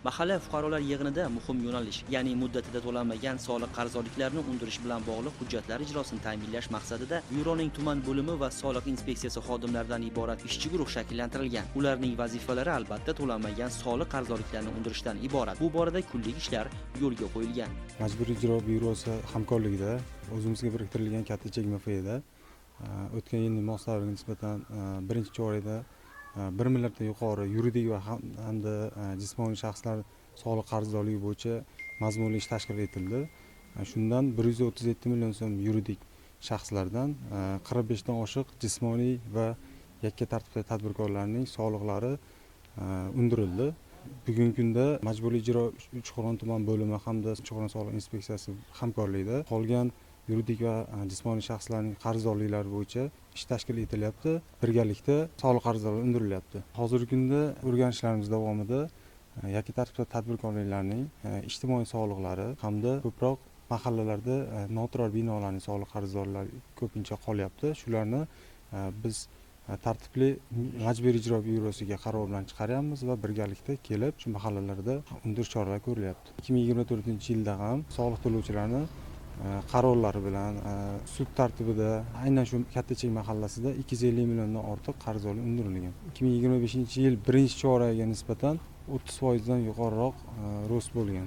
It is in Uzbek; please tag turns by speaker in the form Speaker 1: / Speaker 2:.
Speaker 1: Mahalla fuqarolar yig'inida muhim yo'nalish, ya'ni muddatida to'lanmagan soliq qarzdorliklarini undirish bilan bog'liq hujjatlar ijrosini ta'minlash maqsadida byuroning tuman bo'limi va soliq inspeksiyasi xodimlaridan iborat ishchi guruh shakllantirilgan. Ularning vazifalari albatta to'lanmagan soliq qarzdorliklarini undirishdan iborat. Bu borada kunlik ishlar yo'lga qo'yilgan.
Speaker 2: Majburiy ijro byurosi hamkorligida o'zimizga biriktirilgan katta MFEda o'tgan yilning mavsumlariga nisbatan birinchi chorakda 1 milliarddan yuqori yuridik va hamda jismoniy shaxslar soliq qarzdorligi bo'yicha mazmunli ish tashkil etildi. Shundan 137 million so'm yuridik shaxslardan 45 dan oshiq jismoniy va yakka tartibdagi tadbirkorlarning soliqlari undirildi. Bugungi kunda Majburiy ijro Uchqo'rg'on tuman bo'limi hamda Uchqo'rg'on soliq inspeksiyasi hamkorligida qolgan yuridik va jismoniy shaxslarning qarzdorliklari bo'yicha ish tashkil etilyapti. Birgalikda soliq qarzdorligi undirilyapti. Hozirgi kunda o'rganishlarimiz davomida yakka tartibda tadbirkorliklarning ijtimoiy soliqlari hamda ko'proq mahallalarda noturar binolarning soliq qarzdorlari ko'pincha qolyapti. Shularni biz tartibli Majburiy ijro byurosiga qaror bilan chiqaryapmiz va birgalikda kelib shu mahallalarda undirish choralari ko'rilyapti. 2024-yilda ham soliq to'lovchilarni qarorlari bilan sud tartibida aynan shu Kattachek mahallasida 250 milliondan ortiq qarzdorlik undirilgan. 2025-yil birinchi choragiga nisbatan 30% dan yuqoriroq ro'st bo'lgan.